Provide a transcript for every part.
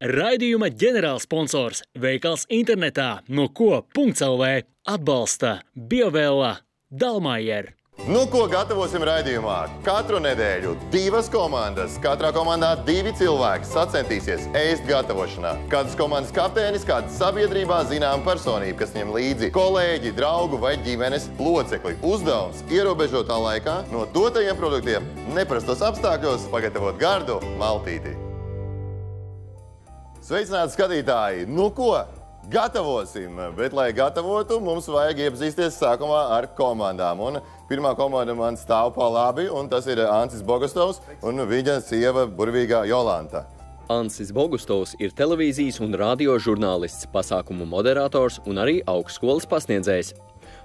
Raidījuma ģenerālsponsors veikals internetā no ko.lv atbalsta Biovēla Dalmajer. Nu, ko gatavosim raidījumā? Katru nedēļu 2 komandas, katrā komandā 2 cilvēki sacentīsies ēst gatavošanā. Kādas komandas kapteinis, kāda sabiedrībā zinām personība, kas ņem līdzi kolēģi, draugu vai ģimenes locekli. Uzdevums ierobežotā laikā no dotajiem produktiem neparastos apstākļos pagatavot gardu maltīti. Sveicināti skatītāji! Nu ko? Gatavosim, bet, lai gatavotu, mums vajag iepazīsties sākumā ar komandām. Un pirmā komanda man stāv pa labi, un tas ir Ancis Bogustovs un viņa sieva burvīgā Jolanta. Ancis Bogustovs ir televīzijas un radio žurnālists, pasākumu moderators un arī augstskolas pasniedzējs.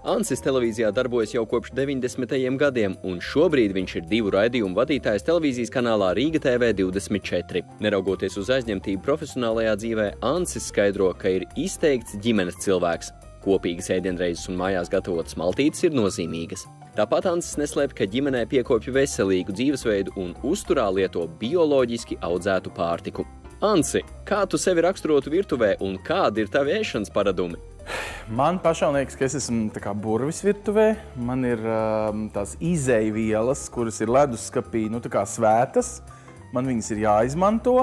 Ancis televīzijā darbojas jau kopš 90. gadiem, un šobrīd viņš ir 2 raidījumu vadītājs televīzijas kanālā Rīga TV 24. Neraugoties uz aizņemtību profesionālajā dzīvē, Ancis skaidro, ka ir izteikts ģimenes cilvēks. Kopīgas ēdienreizes un mājās gatavotas maltītes ir nozīmīgas. Tāpat Ancis neslēp, ka ģimenē piekopja veselīgu dzīvesveidu un uzturā lieto bioloģiski audzētu pārtiku. Anci, kā tu sevi raksturotu virtuvē un kādi ir tavi ēšanas paradumi? Man pašām liekas, ka es esmu tā kā burvis virtuvē. Man ir tās izejvielas, kuras ir leduskapī, tā kā svētas. Man viņas ir jāizmanto.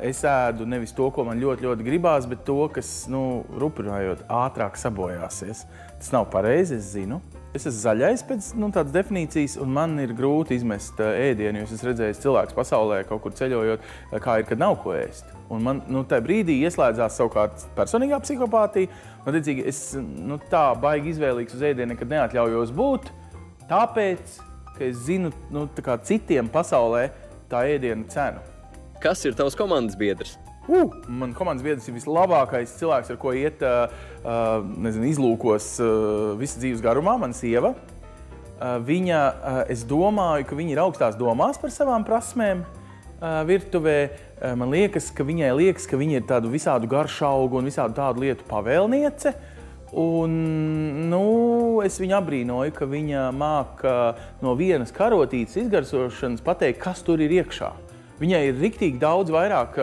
Es ēdu nevis to, ko man ļoti, ļoti gribās, bet to, kas, rupinājot, ātrāk sabojāsies. Tas nav pareizi, es zinu. Es esmu zaļais pēc tādas definīcijas, un man ir grūti izmest ēdienu, jo es esmu redzējis cilvēkus pasaulē kaut kur ceļojot, kā ir, kad nav ko ēst. Un man tajā brīdī ieslēdzās savukārt personīgā psihopātija. Attiecīgi, es tā baigi izvēlīgs uz ēdienu nekad neatļaujos būt, tāpēc, ka es zinu tā kā citiem pasaulē tā ēdiena cenu. Kas ir tavs komandas biedrs? Man komandas biedrs ir vislabākais cilvēks, ar ko iet izlūkos visu dzīves garumā, mana sieva. Viņa, es domāju, ka viņa ir augstās domās par savām prasmēm virtuvē. Man liekas, ka viņai liekas, ka viņa ir tādu visādu garšaugu un visādu tādu lietu pavēlniece. Un, es viņu abrīnoju, ka viņa māka no vienas karotītes izgarsošanas pateikt, kas tur ir iekšā. Viņai ir riktīgi daudz vairāk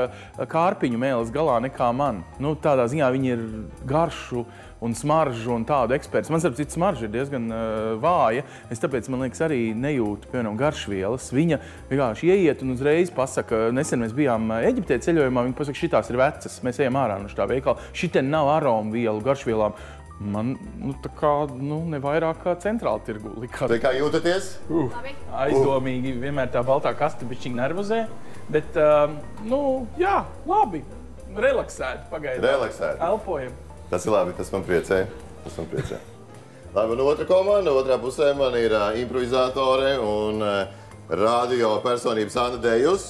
kārpiņu mēles galā nekā man. Tādā ziņā viņa ir garšu un smaržu un tādu eksperts. Man, starp citu, smarža ir diezgan vāja. Es tāpēc, man liekas, arī nejūtu, piemēram, garšvielas. Viņa vienkārši ieiet un uzreiz pasaka, nesen mēs bijām Eģiptē ceļojumā, viņa pasaka, šitās ir vecas, mēs ejam ārā no šitā veikala. Šitien nav aromu vielu garšvielām. Man, tā kā, ne vairāk kā centrāla tirgu likās. Vai kā jūtaties? Aizdomīgi, vienmēr tā baltā kaste bišķiņ nervozē, bet, jā, labi, relaksēti pagaidām. Relaksēti. Elpojam. Tas ir labi, tas man priecē. Labi, un otra komanda, otrā pusē man ir improvizātore un radio personības Sanda Dejus.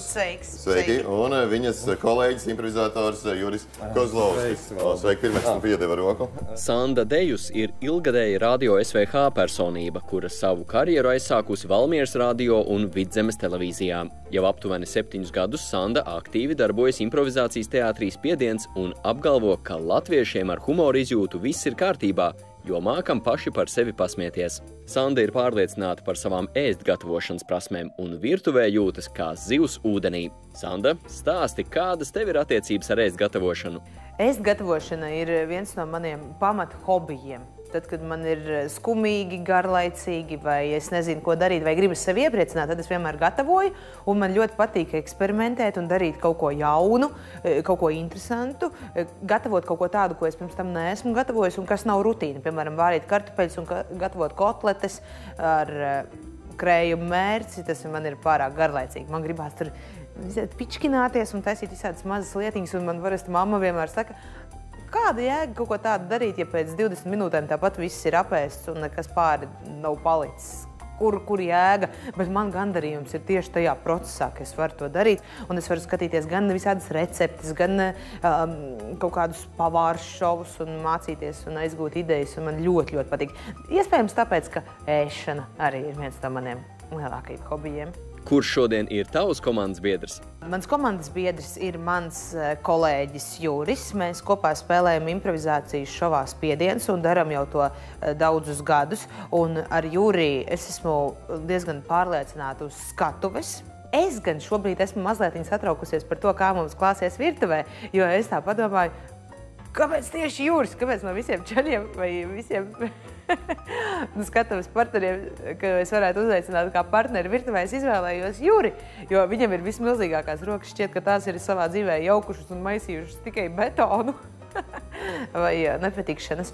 Sveiki. Un viņas kolēģis, improvizators Juris Kozlovskis. Sveiki, pirmais, man piedeva roku. Sanda Dejus ir ilgadēja radio SVH personība, kura savu karjeru aizsākusi Valmieras radio un Vidzemes televīzijā. Jau aptuveni 7 gadus Sanda aktīvi darbojas improvizācijas teātrī Spiediens un apgalvo, ka latviešiem ar humoru izjūtu viss ir kārtībā, jo mākam paši par sevi pasmieties. Sanda ir pārliecināta par savām ēst gatavošanas prasmēm un virtuvē jūtas kā zivs ūdenī. Sanda, stāsti, kādas tev ir attiecības ar ēst gatavošanu? Ēst gatavošana ir viens no maniem pamat hobijiem. Tad, kad man ir skumīgi, garlaicīgi, vai es nezinu, ko darīt, vai gribas sevi iepriecināt, tad es vienmēr gatavoju, un man ļoti patīk eksperimentēt un darīt kaut ko jaunu, kaut ko interesantu, gatavot kaut ko tādu, ko es pirms tam neesmu gatavojis, un kas nav rutīna. Piemēram, vārīt kartupeļus un gatavot kotletes ar krējumu mērci, tas man ir pārāk garlaicīgi. Man gribās tur pičkināties un taisīt visādas mazas lietiņas, un man varasti mamma vienmēr saka, kāda jēga kaut ko tādu darīt, ja pēc 20 minūtēm tāpat viss ir apēsts un nekas pāri nav palicis? Kur jēga? Bet man gandarījums ir tieši tajā procesā, ka es varu to darīt. Un es varu skatīties gan visādas receptes, gan kaut kādus pavāru šovus un mācīties un aizgūt idejas. Un man ļoti, ļoti patīk. Iespējams tāpēc, ka ēšana arī ir viens no maniem lielākajiem hobijiem. Kurš šodien ir tavs komandas biedrs? Mans komandas biedrs ir mans kolēģis Juris. Mēs kopā spēlējam improvizācijas šovā Spiediens un daram jau to daudzus gadus. Un ar Juri es esmu diezgan pārliecināta uz skatuves. Es gan šobrīd esmu mazliet satraukusies par to, kā mums klāsies virtuvē, jo es tā padomāju, kāpēc tieši Juris, kāpēc no visiem čaļiem vai visiem skatuves partneriem, ka es varētu uzveicināt kā partneri virtuvē, es izvēlējos Juri, jo viņam ir vismilzīgākās rokas, šķiet, ka tās ir savā dzīvē jaukušas un maisījušas tikai betonu. Vai nepatikšanas.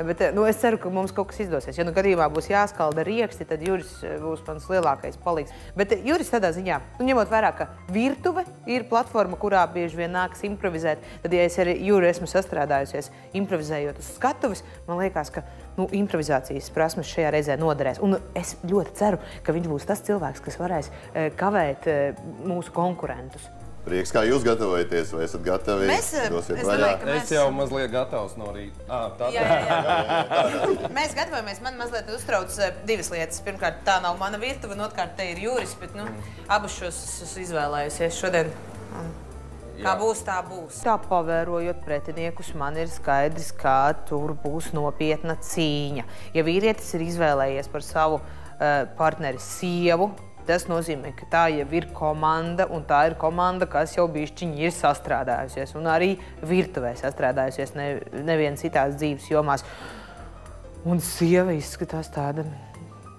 Bet es ceru, ka mums kaut kas izdosies. Ja gadījumā būs jāskalda rieksti, tad Juris būs mans lielākais palīgs. Bet Juris tādā ziņā, ņemot vērā, ka virtuve ir platforma, kurā bieži vien nākas improvizēt, tad, ja es ar Juri esmu sastrādājusies improvizējot uz skatuves, man liekas, ka improvizācijas prasmes šajā reizē noderēs. Un es ļoti ceru, ka viņš būs tas cilvēks, kas varēs kavēt mūsu konkurentus. Prieks, kā jūs gatavojaties, vai esat gatavi? Dosiet vaļā. Es jau mazliet gatavs no rīta. Mēs gatavojamies. Man mazliet uztrauc divas lietas. Pirmkārt, tā nav mana virtuve, un otrkārt, te ir Juris, bet abus šos izvēlējusies šodien. Kā būs, tā būs. Tā pavērojot pretiniekus, man ir skaidrs, ka tur būs nopietna cīņa. Ja vīrietis ir izvēlējies par savu partneri sievu, tas nozīmē, ka tā jau ir komanda, un tā ir komanda, kas jau bišķiņi ir sastrādājusies, un arī virtuvē sastrādājusies nevien citās dzīves jomās. Un sieva izskatās tāda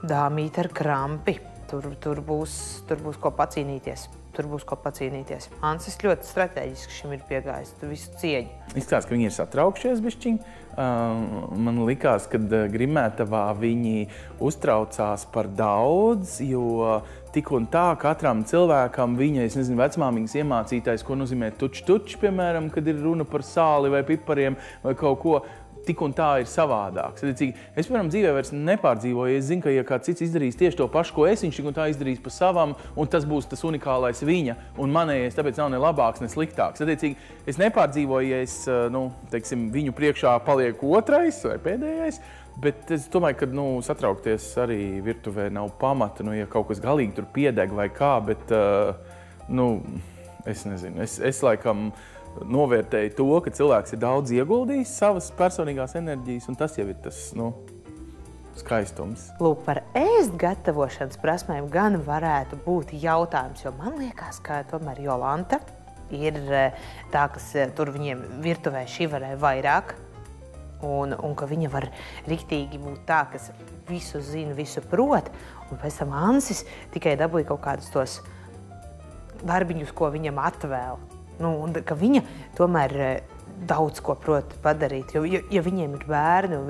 dāmīta ar krampi. Tur būs ko pacīnīties. Ansis ļoti strateģiski šim ir piegājis, tu visu cieņu. Izskatās, ka viņi ir satraukšies bišķiņi. Man likās, ka Grimētavā viņi uztraucās par daudz, jo tik un tā katram cilvēkam viņa, es nezinu, vecmāmiņas iemācītais, ko nozīmē tuč, piemēram, kad ir runa par sāli vai pipariem vai kaut ko. Tik un tā ir savādāks. Es, piemēram, dzīvē vairs nepārdzīvoju. Es zinu, ka ja kāds cits izdarīs tieši to pašu, ko es, viņš tik un tā izdarīs pa savam, un tas būs tas unikālais viņa, un manējais tāpēc nav ne labāks, ne sliktāks. Es nepārdzīvoju, ja es, teiksim, viņu priekšā palieku otrais vai pēdējais, bet es domāju, ka, satraukties arī virtuvē nav pamata, ja kaut kas galīgi tur piedeg vai kā, bet, es nezinu. Es laikam novērtēju to, ka cilvēks ir daudz ieguldījis savas personīgās enerģijas, un tas jau ir tas, skaistums. Lūk, par ēst gatavošanas prasmēm gan varētu būt jautājums, jo man liekas, ka tomēr Jolanta ir tā, kas tur viņiem virtuvē šivarē vairāk, un ka viņa var riktīgi būt tā, kas visu zina, visu prot, un pēc tam Ansis tikai dabūja kaut kādus tos darbiņus, ko viņam atvēl. Un ka viņa tomēr daudz ko prot padarīt, jo ja viņiem ir bērni un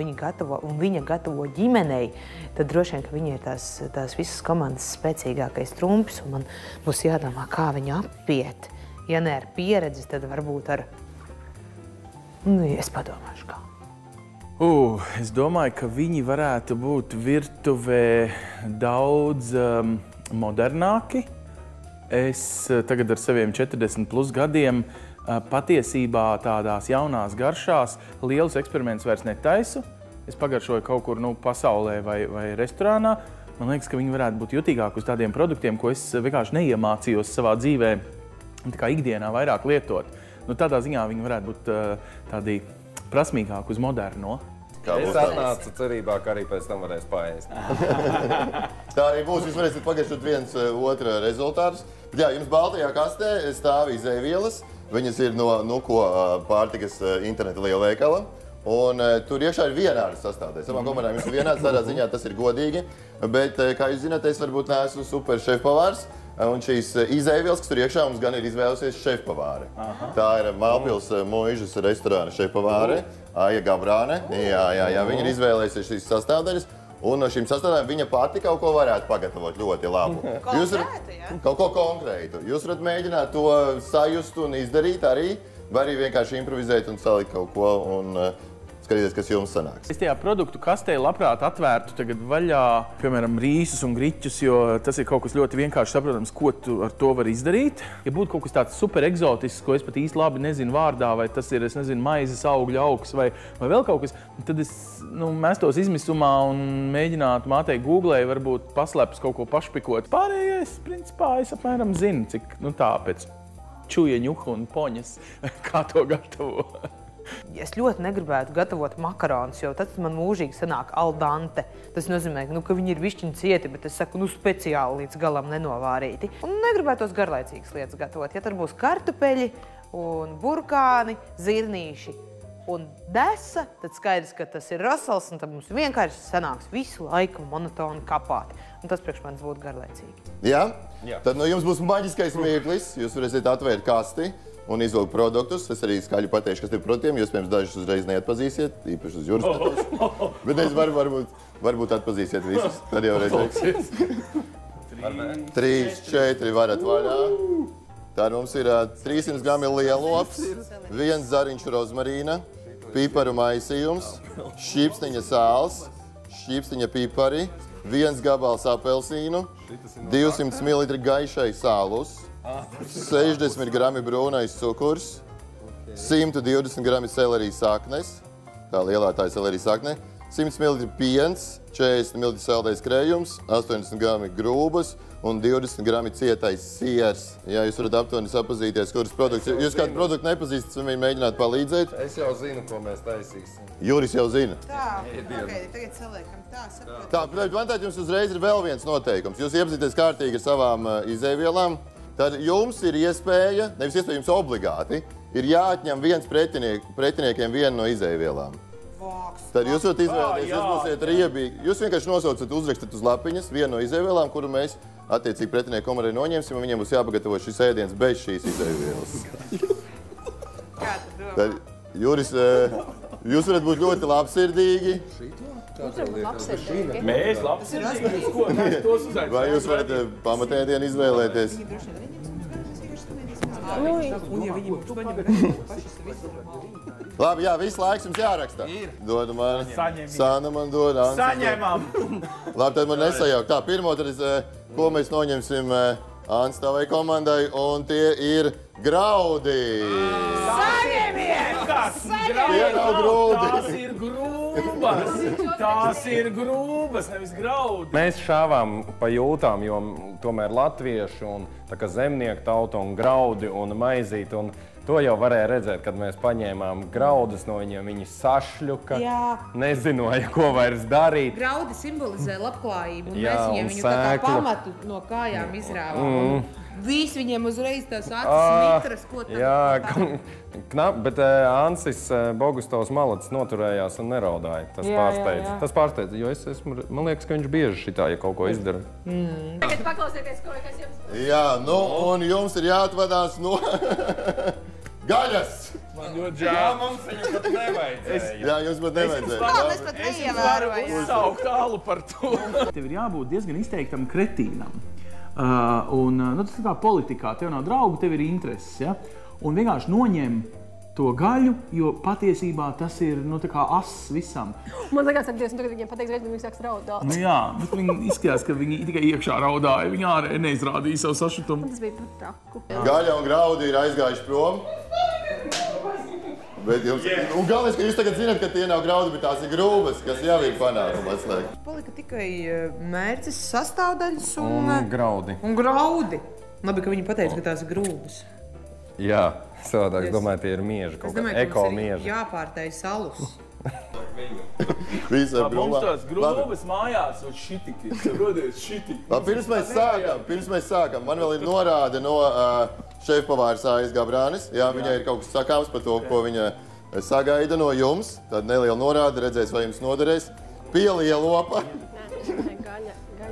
viņa gatavo ģimenei, tad droši vien, ka viņa ir tās visas komandas spēcīgākais trumpis, un man būs jādomā, kā viņu apiet. Ja ne ar pieredzi, tad varbūt ar... es padomāšu kā. Es domāju, ka viņi varētu būt virtuvē daudz modernāki. Es tagad ar saviem 40+ gadiem patiesībā tādās jaunās garšās lielus eksperimentus vairs netaisu. Es pagaršoju kaut kur pasaulē vai restorānā. Man liekas, ka viņi varētu būt jutīgāki uz tādiem produktiem, ko es vienkārši neiemācījos savā dzīvē tā kā ikdienā vairāk lietot. Tādā ziņā viņi varētu būt tādi prasmīgāki uz moderno. Es atnācu cerībā, ka arī pēc tam varēs paēst. Tā arī būs. Jūs varēsiet pagaršot viens otra rezultātus. Bet jā, jums baltajā kastē stāv izejvielas. Viņas ir no pārtikas interneta lielveikala. Un tur iekšā ir vienādas sastāvdaļas. Savām komandām jums ir vienādas, tādā ziņā tas ir godīgi. Bet, kā jūs zināt, es varbūt neesmu super šefpavārs. Un šīs izejvielas, kas tur iekšā, mums gan ir izvēlusies šefpavāre. Tā ir Mālpils Muižas restorāna šefpavāre, Aija Gabrāne. Jā, viņa ir izvēlējusies šīs sastāvdaļas. Un no šīm sastāvdaļām viņa pati kaut ko varētu pagatavot ļoti labu. Konkrētu, jā? Kaut ko konkrētu. Jūs varat mēģināt to sajust un izdarīt arī, vai arī vienkārši improvizēt un salikt kaut ko un skatīties, kas jums sanāks. Es tajā produktu kastē labprāt atvērtu tagad vaļā, piemēram, rīsus un griķus, jo tas ir kaut kas ļoti vienkārši saprotams, ko tu ar to var izdarīt. Ja būtu kaut kas tāds super eksotisks, ko es pat īsti labi nezinu vārdā, vai tas ir, es nezinu, maizes augļu augs vai vēl kaut kas, tad es mestos izmisumā un mēģinātu mātei googlē, varbūt paslēpus kaut ko pašpikot. Pārējais, principā, es apmēram zinu, cik, tā pēc čuja, ņuha un poņas, kā to gatavo. Es ļoti negribētu gatavot makaronus, jo tad man mūžīgi sanāk al dente. Tas nozīmē, ka viņi ir višķiņi cieti, bet es saku, speciāli līdz galam nenovārīti. Un negribētu tos garlaicīgas lietas gatavot. Ja tur būs kartupeļi un burkāni, zirnīši un desa, tad skaidrs, ka tas ir rasals, un tad mums vienkārši sanāks visu laiku monotoni kapāti. Un tas priekš manis būtu garlaicīgi. Jā? Tad no jums būs maģiskais mirklis. Jūs varēsiet atvērt kasti un izvilkt produktus. Es arī skaļi pateikšu, kas ir produktiem. Jūs, pirms dažus uzreiz neatpazīsiet, īpaši uz jūras skatošu. Bet es varbūt atpazīsiet visus. Tad jau redzēs. 3, 4 varat vaļā. Tad mums ir 300 grami lielops, 1 zariņš rozmarīna, piparu maisījums, šķīpsniņa sāls, šķīpsniņa pipari, 1 gabals apelsīnu, 200 ml gaišais sālus, 60 grami brūnais cukurs, 120 grami selerijas saknes, tā lielā tā ir selerijas sakne, 100 ml piens, 40 ml saldais krējums, 80 grami grūbas un 20 grami cietais siers. Jā, jūs varat aptuveni sapazīties, kuras produkts. Jūs kādu produktu nepazīstat, un viņi mēģināt palīdzēt? Es jau zinu, ko mēs taisīsim. Juris jau zina. Tā, tagad saliekam tā, saprot. Tā, man tāt jums uzreiz ir vēl viens noteikums. Jūs iepazīties kārtīgi ar savām izēvielām, tad jums ir iespēja, nevis iespēja jums obligāti, ir jāatņem viens pretiniekiem vienu no izēvielām. Tad jūs varat izvēlēties, jūs būsiet riebīgi. Jūs vienkārši nosaucat, uzrakstat uz lapiņas vienu no izēvielām, kuru mēs attiecīgi pretinieku komandai noņemsim, un viņiem būs jāpagatavo šis ēdiens bez šīs izēvielas. Kā tu domā? Tad, Juris, jūs varat būt ļoti labsirdīgi. Mēs labsirdīgi. Ko mēs tos uzaicinām? Vai jūs varat pamatēdienu izvēlēties? Un ja viņi mums paņem, Labi, jā, viss laiks jums jāraksta. Dod man. Sāna man dod. Saņemam! Labi, tad man nesajauk. Tā, pirmo tad, ko mēs noņemsim Ants tavai komandai, un tie ir graudi. Saņemiet! Tie nav grūdi. Tās ir grūbas! Tās ir grūbas, nevis graudi! Mēs šāvām pa jūtām, jo tomēr latvieši un tā kā zemnieku tauta un graudi un maizīti. Un to jau varēja redzēt, kad mēs paņēmām graudus no viņiem. Viņi sašļuka, nezināja, ko vairs darīt. Graudi simbolizē labklājību, un Jā, mēs un viņiem viņu tā kā sēklu. pamatu no kājām izrāvām. Visi viņiem uzreiz tās acis mitras, ko tad. Jā, bet Ansis Bogustovs Malacis noturējās un neraudāja. Tas pārsteidza, jo man liekas, ka viņš bieži šitā, ja kaut ko izdara. Tagad paklausieties, kas jums... Jā, nu, un jums ir jāatvadās no gaļas. Man ļoti žēl. Mums viņu pat nevajadzēja. Jā, jums pat nevajadzēja. Mēs pat neievērojam. Uzsaukt tālu par to. Tev ir jābūt diezgan izteiktam kretīnam. Tas ir kā politikā. Tev nav draugu, tev ir intereses. Ja? Un vienkārši noņem to gaļu, jo patiesībā tas ir tā kā ass visam. Man liekas, ka tagad viņiem pateiks, ka viņi sāks raudāt. Nu jā, bet viņi izskatās, ka viņi tikai iekšā raudāja. Viņi ārēji neizrādīja savu sašutumu. Tas bija par traku. Gaļa un graudi ir aizgājuši prom. Bet jums, un galvenais, ka jūs tagad zināt, ka tie nav graudi, bet tās ir grūbas, kas jau ir panākuma atslēga. Palika tikai mērces sastāvdaļas Un graudi. un graudi. Labi, ka viņi pateica, ka tās ir grūbas. Jā, savādāk, es domāju, tie ir mieži, kaut kā eko mieži. Jāpārtai salus. Visam Mums tās grūbas mājās un šitiki. Rodies šitiki. Pirms mēs sākam, man vēl ir norāde no šefpavārs Ājas Gabrānis. Jā, viņai ir kaut kas sakāms par to, ko viņa sagaida no jums. Tad neliela norāde, redzēs, vai jums noderēs. Pielielopa.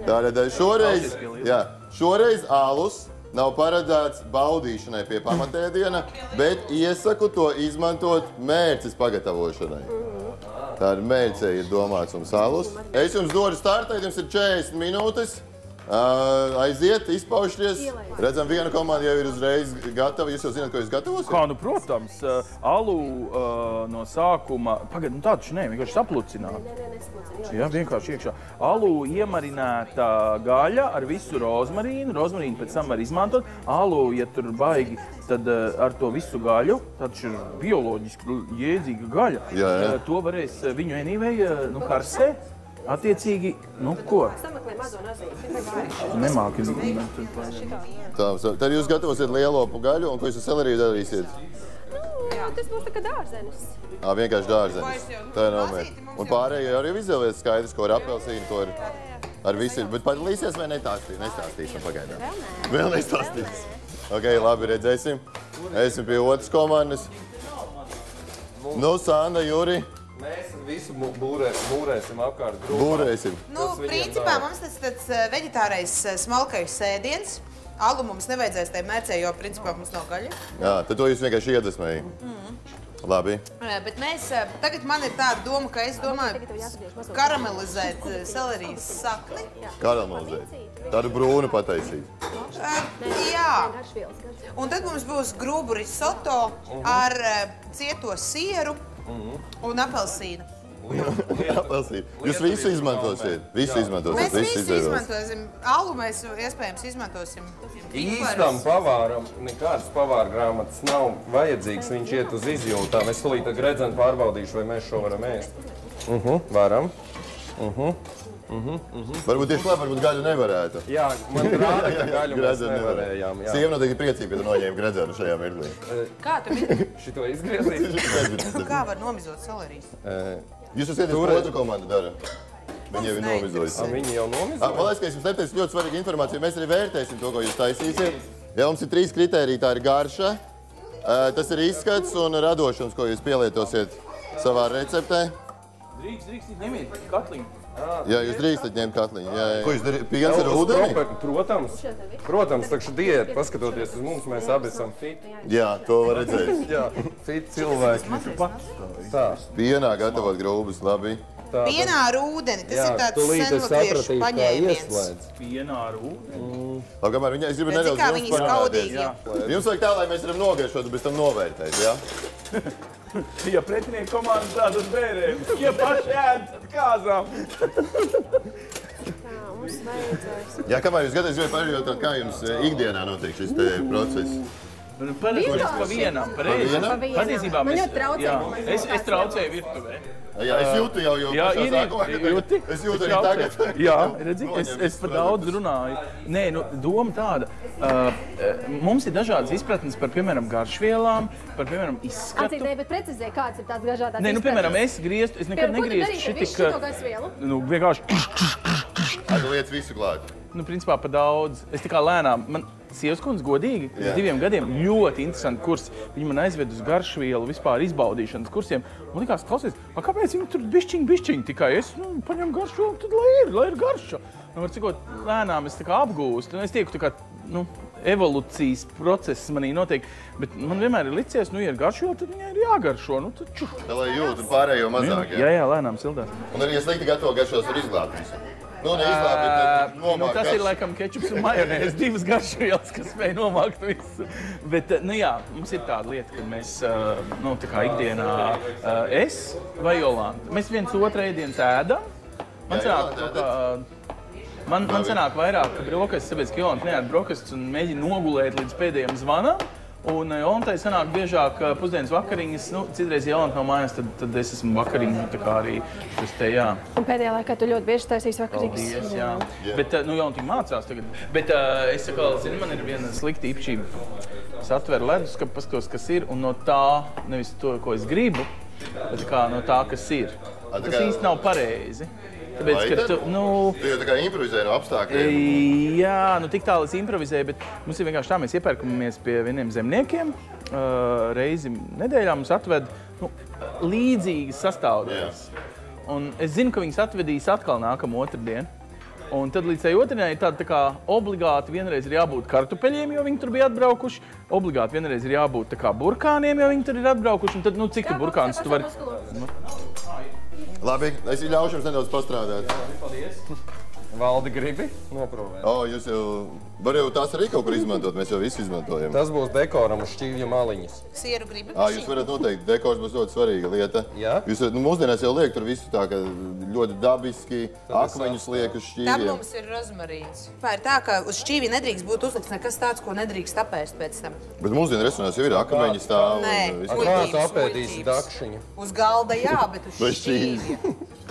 Tātad šoreiz alus nav paredzēts baudīšanai pie pamatēdiena, bet iesaku to izmantot mērces pagatavošanai. Tāda mērce ir domāts un salus. Es jums dodu startēt, jums ir 40 minūtes. Aiziet, izpaušties. Redzam, viena komanda jau ir uzreiz gatava. Jūs jau zināt, ko jūs gatavosiet? Kā, protams, alu no sākuma... Pagad, tā taču ne, vienkārši saplucināt. Jā, vienkārši iekšā. Alu iemarināta gaļa ar visu rozmarīnu. Rozmarīnu pēc tam var izmantot. Alu, ja tur baigi, tad ar to visu gaļu, taču ir bioloģiski jēdzīga gaļa. Jā. To varēs viņu enīvēja, karsē. Attiecīgi, ko? Sameklē mazo nazīti. Nemāki. Tad jūs gatavosiet lielopu gaļu, un ko jūs ar seleriju darīsiet? Tas būs tā kā dārzenis. Vienkārši dārzenis. Tā nav mērķi. Un pārējie arī izvēlēs skaidrs, ko ir apelsīni, ko ir ar visu. Bet padalīsies vai nestāstīsim pagaidām? Vēl nestāstīs. Ok, labi, redzēsim. Esam pie otras komandas. Nu, Sanda, Juri. Mēs visu būrēsim apkārt grupā. Būrēsim. Nu, principā mums tas tāds veģetārais smalkais sēdiens. Alu mums nevajadzēs tajā mērcē, jo principā mums nav gaļa. Jā, tad to jūs vienkārši iedvesmēji. Labi. Bet mēs, tagad man ir tāda doma, ka es domāju karamelizēt selerijas sakni. Karamelizēt. Tādu brūnu pataisīt. Jā. Un tad mums būs grūbu risoto ar cieto sieru un apelsīnu. Apelsīnu. Jūs visu izmantosiet? Visu izmantosiet? Mēs visu izmantosim. Alu mēs iespējams izmantosim. Īstam pavāram nekādas pavāra grāmatas nav vajadzīgs. Viņš iet uz izjūtām. Es tūlīt gredzenu pārbaudīšu, vai mēs šo varam ēst. Varam. Varbūt tieši labi, varbūt gaļu nevarētu. Jā, man rāda, ka gaļu mēs nevarējām. Sieva noteikti priecīga, ka tu noņēmi gredzenu šajā mirklī. Kā tu mini? Šito izgriezīt? Kā var nomizot selerijas? Jūs esat ko otru komandu dara? Viņi jau ir nomizojusi. Viņi jau nomizojusi? Man liekas, ka es jums neteicu ļoti svarīgu informāciju. Mēs arī vērtēsim to, ko jūs taisīsiet. Ja mums ir 3 kritēriji, tā ir garša, tas ir izskats un radošums, ko jūs pielietosiet savā receptē. Drīkst, ņemiet katliņu. Jā, jūs drīkstat ņemt katliņu. Ko jūs darīt? Piens ar ūdeni? Protams, takšu diēta, paskatoties uz mums, mēs abi esam fit. Jā, to var redzēt. Jā, fit cilvēki. Tā. Pienā gatavot grūbus, labi. Pienā ar ūdeni, tas ir tāds senlatviešu paņēmiens. Pienā ar ūdeni? Labi, kamēr es gribu nedaudz jums parādīt. Jums vajag tā, lai mēs varam nogaišot un bez tam novērtēt, jā? Ja pretinieki komandas tādas bērēm, ja paši ēd, tad kāzām. Tā, mums vajadzēs. Jā, kamēr jūs gatavs gribētu pārējot, kā jums ikdienā notiek šis te process? Parasti mēs pa vienam, pareizi. Patiesībā Man mēs... ļoti traucē. Es traucēju virtuvē. Jā, es jūtu jau pašā sākumā, jūti? es jūtu arī tagad. Jā, redzi, es par daudz runāju. Nē, nu, doma tāda. Mums ir dažādas izpratnes par, piemēram, garšvielām, par, piemēram, izskatu. Atcīm, bet precizē, kādas ir tās dažādās Nē, nu, piemēram, es nekad negrieztu šitik... Ko tu darīji ar visu šito garšvielu? Nu, vienkārši... Tu liec visu klāt. Nu, principā pa daudz. Es tā kā lēnām... Sievas kundze godīgi, uz 2 gadiem ļoti interesanti kursi. Viņi man aizved uz garšvielu, vispār izbaudīšanas kursiem. Man likās, klausies, kāpēc viņi tur bišķiņ tikai es paņemu garšvielu, tad lai ir garša. Nu, var cikot, lēnām es tā kā apgūstu. Es tieku tā kā, evolūcijas process manī notiek. Bet man vienmēr ir licies, ja ir garšviela, tad viņai ir jāgaršo. Tā lai jūt un pārējo mazāk, jā? Jā, lēnām sildās. Un arī, ja slikti gatavo garšos, var izglābt visu. Nu, neizglābt, bet nomāk tas ir laikam kečups un majonēs, 2 garšvielas, kas spēj nomākt visu. Bet, jā, mums ir tāda lieta, ka mēs, tā kā ikdienā es vai Jolanta, mēs viens otru ēdienas ēdam. Man sanāk vairāk brokastis, tāpēc, ka Jolanta neēd brokastis un mēģina nogulēt līdz pēdējiem zvanam. Un Jolantai sanāk biežāk pusdienas vakariņas. Citreiz, ja Jolanta nav mājās, tad es esmu vakariņu, tā kā arī šis te, jā. Un pēdējā laikā tu ļoti bieži taisīs vakariņas. Paldies, jā. Bet, Jolanta mācās tagad. Bet es saku, man ir viena slikta īpašība. Es atveru leduskapu, paskatos, kas ir, un no tā, nevis to, ko es gribu, bet kā no tā, kas ir. Tas īsti nav pareizi. Tāpēc, ka tu jau tā kā improvizēji no apstākļiem. Jā, tik tālu es improvizēju, bet mums ir vienkārši tā, mēs iepērkamies pie vieniem zemniekiem. Reizi nedēļā mums atved līdzīgas sastāvdaļas. Un es zinu, ka viņas atvedīs atkal nākamu otrdienu. Un tad līdz tai otrdienai ir tāda tā kā obligāti vienreiz ir jābūt kartupeļiem, jo viņi tur bija atbraukuši. Obligāti vienreiz ir jābūt tā kā burkāniem, jo viņi tur ir atbraukuši. Un tad, cik tu burkāns tu vari... Labi, es ļaušu jums nedaudz pastrādāt. Paldies. Valdi gribi noprovēt? Jūs jau varat tās arī kaut kur izmantot, mēs jau visu izmantojam. Tas būs dekoram uz šķīvja maliņas. Sieru gribi? Jūs varat noteikti, dekors būs ļoti svarīga lieta. Jā? Jūs mūsdienās jau liek tur visu tā, ka ļoti dabiski akmeņus liek uz šķīvjiem. Tam mums ir rozmarīns. Ir tā, ka uz šķīvja nedrīkst būt uzlikts nekas tāds, ko nedrīkst apēst pēc tam. Bet mūsdienu restorānās jau ir akmeņi stāv. Nē, kā tu apēdīsi dakšiņu? Uz galda jā, bet uz šķīvja.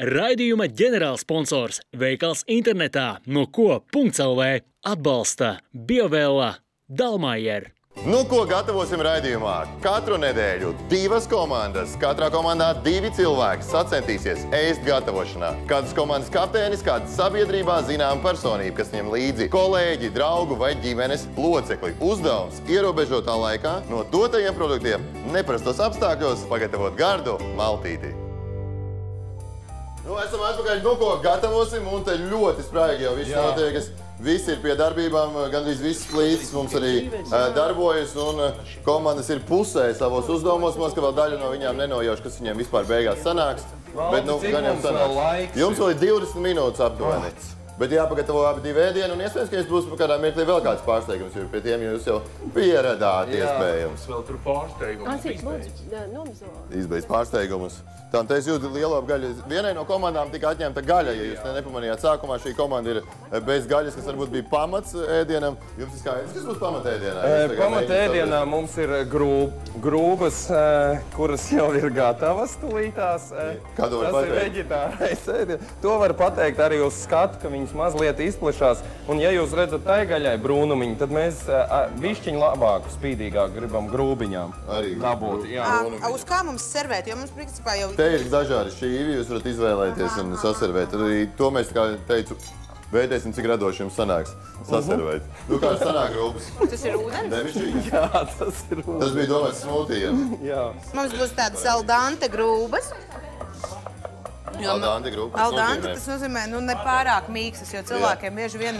Raidījuma ģenerālsponsors veikals internetā noko.lv atbalsta Biovella Dalmajer. Nu, ko gatavosim raidījumā? Katru nedēļu 2 komandas, katrā komandā 2 cilvēki sacentīsies ēst gatavošanā. Kādas komandas kapteinis, kāda sabiedrībā zinām personība, kas ņem līdzi kolēģi, draugu vai ģimenes locekli. Uzdevums ierobežotā laikā no dotajiem produktiem neparastos apstākļos pagatavot gardu maltīti. Nu, esam atpakaļ, nu, ko gatavosim, un te ļoti spraigi jau viss notiekas. Visi ir pie darbībām, gandrīz viss plītis mums arī darbojas, un komandas ir pusē savos uzdevumos. Mums, ka vēl daļa no viņām nenojauš, kas viņiem vispār beigās sanāks. Bet, nu, gan jau sanāks. Jums vēl ir 20 minūtes aptuveni. Bet jāpagatavo abi 2 ēdieni, un iespējams, ka jums būs kādā mirklī vēl kāds pārsteigums, jo pie tiem jūs jau pieradāt iespējams. Vēl tur pārsteigumus Izbeidz pārsteigumus. Tā, te es jūtu lielo gaļu. Vienai no komandām tika atņemta gaļa, ja jūs nepamanījāt. Sākumā šī komanda ir bez gaļas, kas varbūt bija pamats ēdienam. Jums ir skaidrs, kas būs pamata ēdienā? Pamata ēdienā mums ir grūbas, kuras jau ir gatavas tulītās. Kā to var pateikt? Tas ir veģetārais ēdiens. To var pateikt arī uz skatu, ka viņas mazliet izplešās. Un ja jūs redzat tai gaļai brūnumiņu, tad mēs bišķiņ labāku, spīdīgāku gribam grūbiņām dabūt. Uz kā mums servēt? Jo mums principā jau... Te ir dažādi šķīvi, jūs varat izvēlēties un saservēt. Arī to mēs, kā teicu, vērtēsim, cik radoši jums sanāks saservēt. Nu, kā sanāk grūbas? Tas ir ūdens? Nevišķīgi? Jā, tas ir ūdens. Tas bija domāts smūtījiem. Jā. Mums būs tādas aldante grūbas. Aldante grūbas? Aldante, tas nozīmē, nu, ne pārāk mīkstas, jo cilvēkiem bieži vien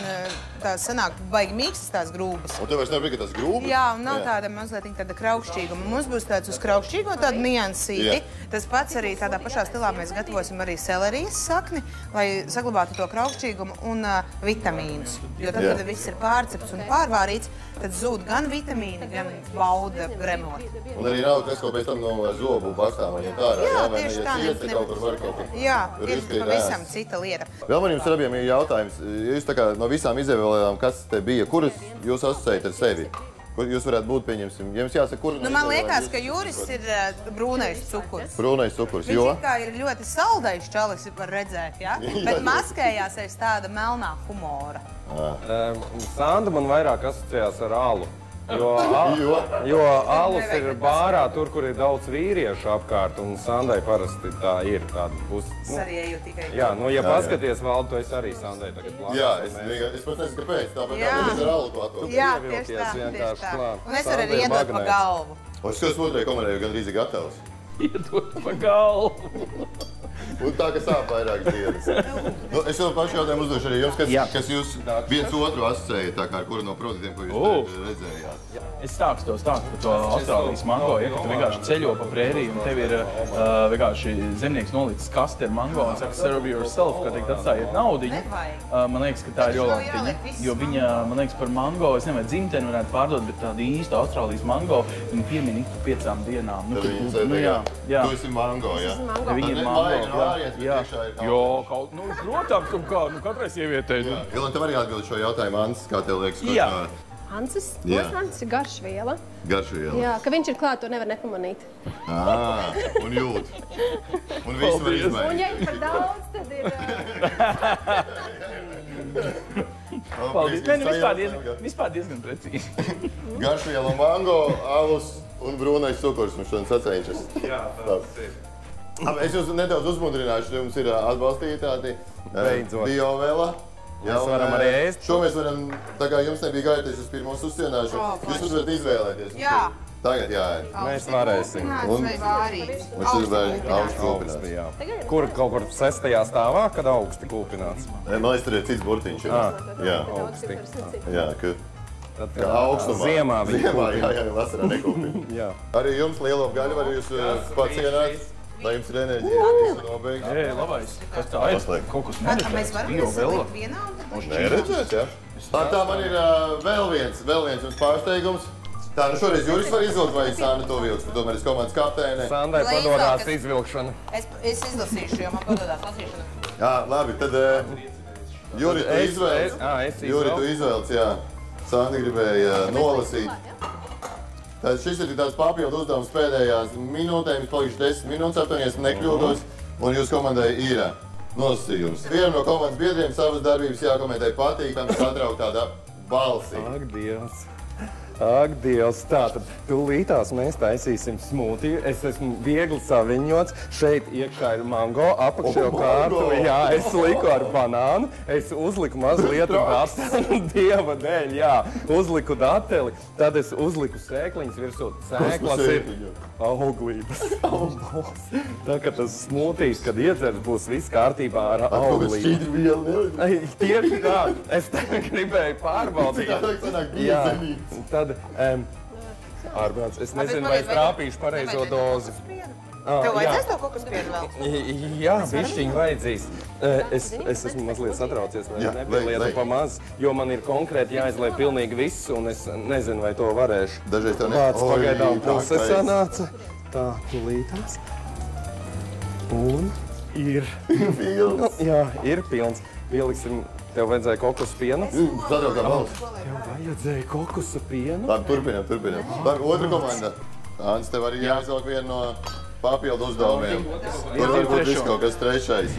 tās sanāk baigi mīkstas tās grūbas. Un tev vairs neprika tās grūbas? Jā, un nav tāda mazliet tāda kraukšķīguma. Mums būs tāds uz kraukšķīgo tādu niansīti. Tas pats arī tādā pašā stilā mēs gatavosim arī selerijas sakni, lai saglabātu to kraukšķīgumu un vitamīnus. Jo tad, kad viss ir pārcepts un pārvārīts, tad zūd gan vitamīni, gan bauda gremot. Un arī nav kas, ko pēc tam no zobu pastām vai ņemt ārā. Jā, tieši tā. Kaut kur var kaut kur. Jā, ir pavisam cita lieta. Vēl man jums ar abiem ir jautājums. Jūs tā kā no visām izvēlējām, kas te bija, kuras jūs asociējat ar sevi? Kur jūs varētu būt, pieņemsim? Ja jums jāsaka, kur... Nu, man liekas, ka Juris ir brūnais cukurs. Brūnais cukurs, jo? Viņš kā ir ļoti saldais čalis, var redzēt, ja? Bet maskējās aiz tāda melnā humora. Sanda man vairāk asociējās ar alu. Jo alus ir bārā, tur, kur ir daudz vīriešu apkārt, un Sandai parasti tā ir tāda pusi. Es arī eju tikai. Jā, nu, ja paskaties, Valdu, to es arī Sandai tagad plānu. Jā, es pats nezinu, kāpēc, tāpēc kāpēc ar alu to atvot. Jā, tieši tā. Un es varu arī iedot pa galvu. Un skats otrajai komandai jau gandrīz ir gatavs. Iedot pa galvu. Un tā, ka sāp vairāk dienas. Nu, es vēl pašu jautājumu uzdošu arī jums, kas jūs viens otru asociējat, tā kā ar kuru no produktiem, ko jūs redzējāt. Es stāstu par to Austrālijas mango, ja, ka tu vienkārši ceļo pa prēriju un tev ir vienkārši zemnieks nolicis kaste ar mango un saka serve yourself, ka teikt atstājiet naudiņu. Man liekas, ka tā ir jolantiņa, jo viņa, man liekas, par mango, es nevajag dzimteni varētu pārdot, bet tādu īstu Austrālijas mango, viņa piemin ik pa 5 dienām. Tu esi mango, jā? Viņa ir mango. Jā, kaut, nu, protams, un kā, nu, katrai sievietei. Ilan, tev arī atbild šo jautājumu, Ansis, kā tev liekas? Jā. Ansis? Ansis ir garšviela. Garšviela. Jā, ka viņš ir klāt, to nevar nepamanīt. Un jūt. Un visu var izmērīt. Un ja ir par daudz, tad ir... Paldies. Nē, vispār diezgan precīzi. Garšviela, mango, alus un brūnais cukurs mums šodien sacenšas. Jā, tas ir. Es jūs nedaudz uzmundrināšu, jums ir atbalstītāti Biovella. Mēs varam arī ēst. Šo mēs varam, tā kā jums nebija gaidīties uz pirmos uzsienāšu, jūs varat izvēlēties. Jā. Tagad jāēd. Mēs varēsim. Un šis vēl augstu kūpināts. Kur kaut kur 6. stāvā, kad augsti kūpināts? Man liekas, tur ir cits burtiņš. Jā. Augsti. Jā, ka augstumā. Ziemā viņi kūpina. Jā, vasarā nekūpina. Arī jums lielo gaļu var jūs pacienāt. Lai jums ir enerģija, visu nobeigt. Labais. Kas tā ir? Kaut kas neredzēts. Mēs varam iesalikt vienā un tad... Neredzēts, jā? Tā man ir vēl viens jums pārsteigums. Tā, nu šoreiz Juris var izvilkt, vai Sanda to vilks, bet tomēr es komandas kapteine. Sandai padodās izvilkšana. Es izlasīšu, jo man padodās lasīšana. Jā, labi, tad Juri, tu izvēlc. Juri, tu izvēlc, jā. Sanda gribēja nolasīt. Šis ir tāds papildu uzdevums pēdējās minūtēm, palikuši 10 minūtes aptuveni, nekļūdos, un jūsu komandai ir nosacījums. Vienam no komandas biedriem savas darbības jākomentē patīkami satrauktā balsī. Ak, Dievs, tātad tūlītās mēs taisīsim smūtiju. Es esmu viegli saviņots. Šeit iekšā ir mango, apakšā kārtu. Jā, es liku ar banānu. Es uzliku mazliet dateli. Dieva dēļ, jā. Uzliku dateli. Tad es uzliku sēkliņas virsū. Sēklas ir auglības. Tā kā tas smūtijs, kad iedzers, būs viss kārtībā ar auglību. Tieši tā. Es gribēju pārbaudīt. Jā, tad ārprāts. Es nezinu, vai es trāpīšu pareizo dozi. Tev vajadzēs to kokospienu vēl? Jā, bišķiņ vajadzīs. Es esmu mazliet satraucies, vai nebija lieta pa maz, jo man ir konkrēti jāizlai pilnīgi viss, un es nezinu, vai to varēšu. Dažreiz tev Vārds pagaidām puse sanāca. Tā, tūlītās. Un ir. Pilns. Jā, ir pilns. Pieliksim. Tev vajadzēja kokosu pienu? Satrauktā balss. Tev vajadzēja kokosu pienu? Labi, turpinām. Labi, otra komanda. Ants, tev arī jāizvelk vienu no papildu uzdevumiem. Tur varbūt viss kaut kas trešais.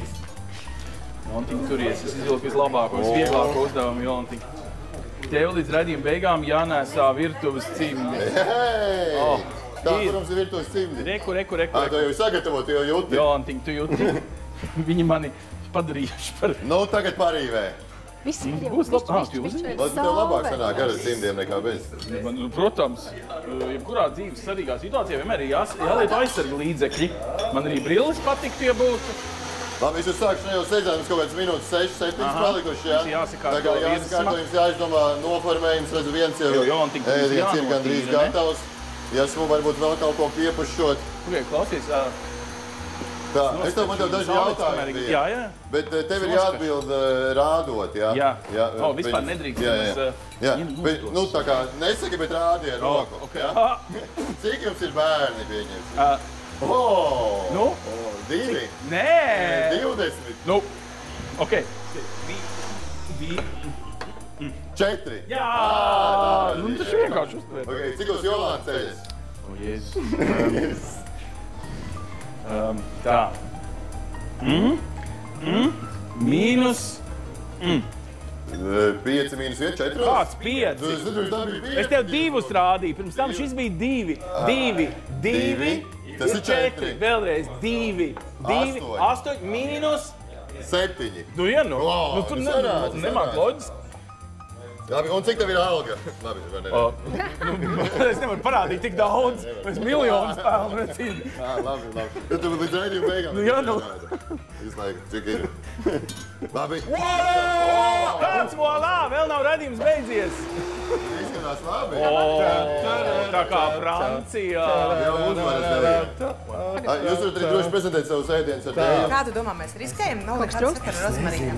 Jolantiņa, turies. Es izvilku vislabāko, visvieglāko uzdevumu, Jolantiņa. Tev līdz redzījuma beigām jānēsā virtuves cimdi. Tā, protams, ir virtuves cimdi. Reku. Tu jau sagatavo, tu jau jūti. Jolantiņa, tu jūti? Viņi mani padarījuši par... Nu, tagad parīvē. Viss būs labāk. Lai tev labāk sanāk ar cimdiem nekā bez. Protams, jebkurā dzīves svarīgā situācijā vienmēr ir jālieto aizsarga līdzekļi. Man arī brilles patiktu, ja būtu. Labi, es uzsākšu jau sēdzēt, mums kaut kāds minūtes 6, 7 palikuši, jā? Jāsakārto Tā kā jāsakārto, jums jāizdomā noformējums, redzu, viens jau ēdiens ir gandrīz gatavs. Ja esmu varbūt vēl kaut ko piepušot. Klausies, tā, es tev daži jautājumi bija. Jā. Bet tev ir jāatbild rādot, jā? Jā. Vispār nedrīkst. Jā. Bet, nu, tā kā nesaki, bet rādi ar roku. Cik jums ir bērni pieņemts? Nu? 2? Nē! 20? Nu, ok. 4? Jā! Nu, tas vienkārši uztver. Ok, cik uz Jolāna ceļas? O, Jēzus. Tā. Mīnus. 5 mīnus 1, 4? Kāds 5? Es tev 2 rādīju, pirms tam šis bija 2. 2. Tas ir 4. Vēlreiz 2. 8 mīnus 7. Nu, ja, nu tu nemāk loģiski. Labi, un cik tev ir alga? Labi, vai ne? Es nevaru parādīt tik daudz. Mēs miljonus pelnam, recīgi. Labi. Tu līdz raidījuma beigām. Nu, jā, nu. Visu laiku, cik ir? Labi. Kāds volā, vēl nav raidījums beidzies. Izskatās labi. Tā kā Francijā. Jā, uzvaras darīt. Jūs varat arī droši prezentēt savus ēdienus ar tēju. Kā tu domā, mēs riskējam? Nav nekāds sakara ar rozmarīnu.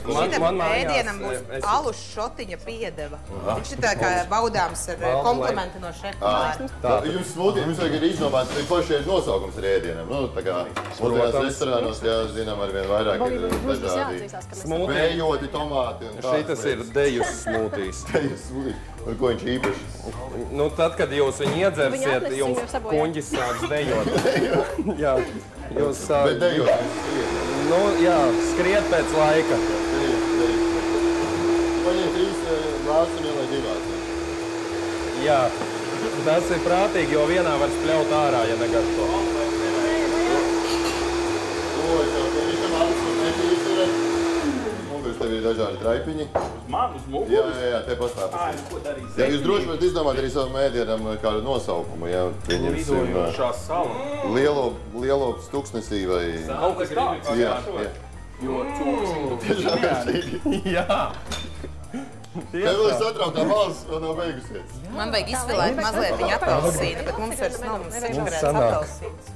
Šitam ēdienam būs alus šotiņa piedeva. Viņš ir tā kā baudāms ar komplimentu no šefa. Jums smūtiem, jums vajag arī izdomāt pašreiz nosaukums ar ēdienam. Nu, tā kā mūsdienās restorānos, jā, zinām, arvien vairāk ir dažādi vējoti tomāti un tāds. Šitas ir dejus smūtijs. Dejus smūtijs. Un ko viņš īpaši? Nu, tad, kad jūs viņu iedzersiet, jums kuņģis sāks dejot. Jā, jūs sāk... Bet dejot? Nu, jā, skriet pēc laika. Paņem 3 glāzes un ielai 2. Jā, tas ir prātīgi, jo vienā var spļaut ārā, ja negaršo. Tev ir dažādi traipiņi. Man uz muguras? Jā, te pastāv. Ko darīs? Jā, jūs droši varat izdomāt arī savam ēdienam kādu nosaukumu, jā. Lidojošā sala. Lielo stuksnesī vai... Kaut kas tāds. Jā. Jo cūks. Jā. Tev vēl ir satrauktā balss, vēl nav beigusies. Man vajag izfilēt mazliet viņa apelsīnu, bet mums vairs nav sačakarēts apelsīns.